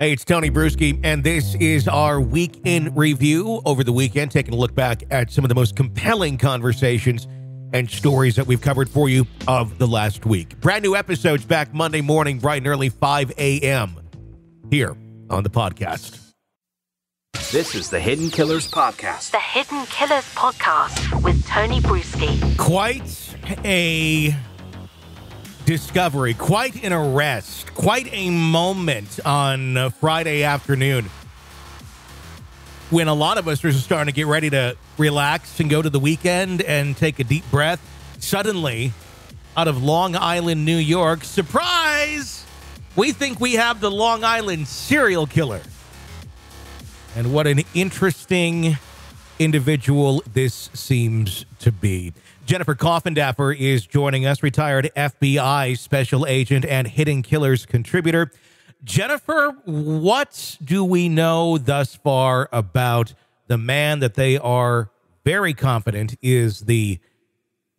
Hey, it's Tony Brueski, and this is our week in review over the weekend, taking a look back at some of the most compelling conversations and stories that we've covered for you of the last week. Brand new episodes back Monday morning, bright and early, 5 a.m. here on the podcast. This is the Hidden Killers Podcast. The Hidden Killers Podcast with Tony Brueski. Quite a discovery, quite an arrest, quite a moment on Friday afternoon when a lot of us are starting to get ready to relax and go to the weekend and take a deep breath. Suddenly, out of Long Island, New York, surprise! We think we have the Long Island serial killer. And what an interesting individual this seems to be. Jennifer Coffindaffer is joining us, retired FBI special agent and Hidden Killers contributor. Jennifer, what do we know thus far about the man that they are very confident is the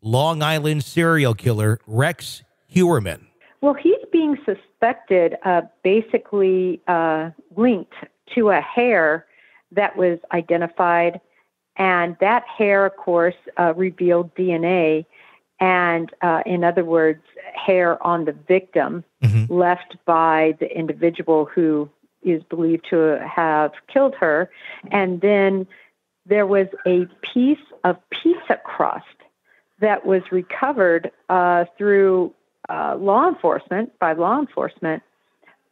Long Island serial killer, Rex Heuermann? Well, he's being suspected, basically linked to a hair that was identified. And that hair, of course, revealed DNA and, in other words, hair on the victim left by the individual who is believed to have killed her. And then there was a piece of pizza crust that was recovered through by law enforcement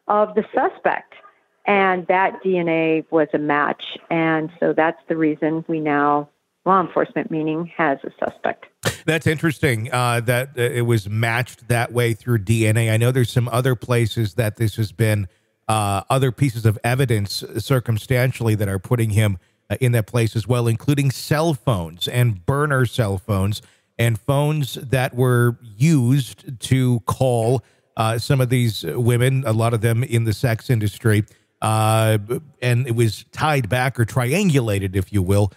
of the suspect. And that DNA was a match. And so that's the reason we now, law enforcement meaning, has a suspect. That's interesting that it was matched that way through DNA. I know there's some other places that this has been other pieces of evidence circumstantially that are putting him in that place as well, including cell phones and burner cell phones and phones that were used to call some of these women, a lot of them in the sex industry. And it was tied back or triangulated, if you will,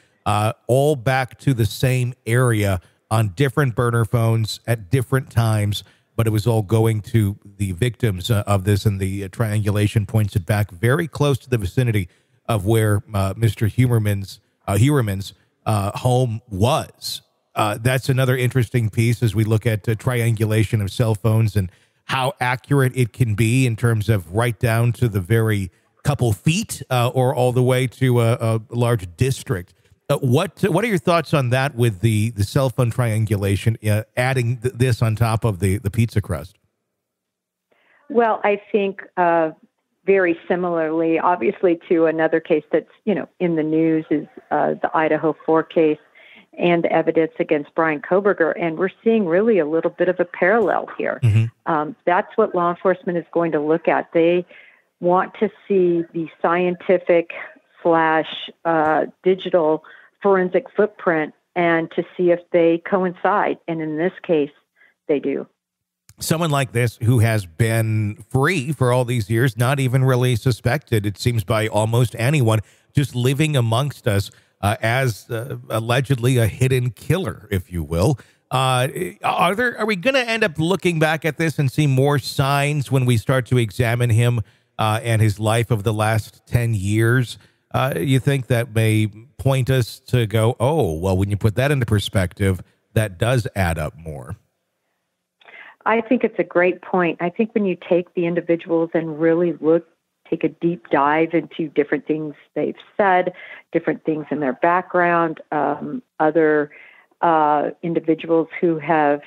all back to the same area on different burner phones at different times. But it was all going to the victims of this, and the triangulation points it back very close to the vicinity of where Mr. Heuermann's home was. That's another interesting piece as we look at triangulation of cell phones and how accurate it can be in terms of right down to the very couple feet or all the way to a large district. What are your thoughts on that with the cell phone triangulation, adding this on top of the pizza crust? Well, I think very similarly, obviously, to another case that's, in the news is the Idaho 4 case and the evidence against Brian Koberger. And we're seeing really a little bit of a parallel here. That's what law enforcement is going to look at. They want to see the scientific / digital forensic footprint and to see if they coincide. And in this case, they do. Someone like this who has been free for all these years, not even really suspected, it seems, by almost anyone, just living amongst us as allegedly a hidden killer, if you will. Are we going to end up looking back at this and see more signs when we start to examine him and his life of the last 10 years? You think that may point us to go, oh, well, when you put that into perspective, that does add up more. I think it's a great point. I think when you take the individuals and really take a deep dive into different things they've said, different things in their background, other individuals who have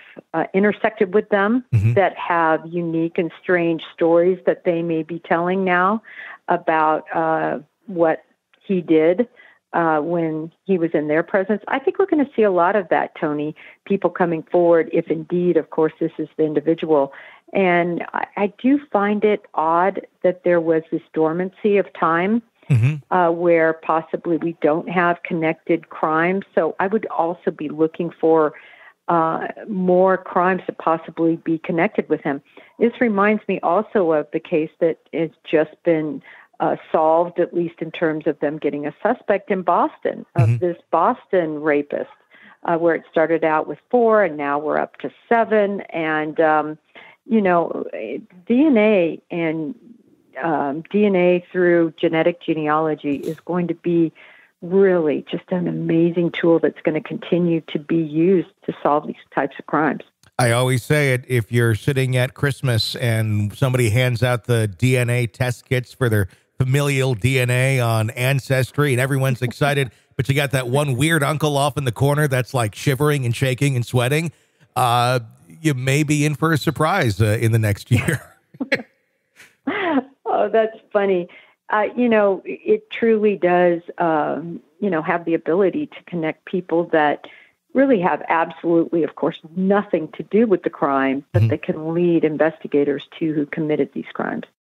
intersected with them that have unique and strange stories that they may be telling now about what he did when he was in their presence. I think we're going to see a lot of that, Tony, people coming forward if indeed, of course, this is the individual. And I do find it odd that there was this dormancy of time where possibly we don't have connected crimes. So I would also be looking for more crimes to possibly be connected with him. This reminds me also of the case that has just been solved, at least in terms of them getting a suspect in Boston, of this Boston rapist, where it started out with 4 and now we're up to 7. And, DNA and DNA through genetic genealogy is going to be really just an amazing tool that's going to continue to be used to solve these types of crimes. I always say it, if you're sitting at Christmas and somebody hands out the DNA test kits for their familial DNA on Ancestry and everyone's excited, but you got that one weird uncle off in the corner that's like shivering and shaking and sweating, you may be in for a surprise in the next year. Oh, that's funny. It truly does, have the ability to connect people that really have absolutely, of course, nothing to do with the crime, but they can lead investigators to who committed these crimes.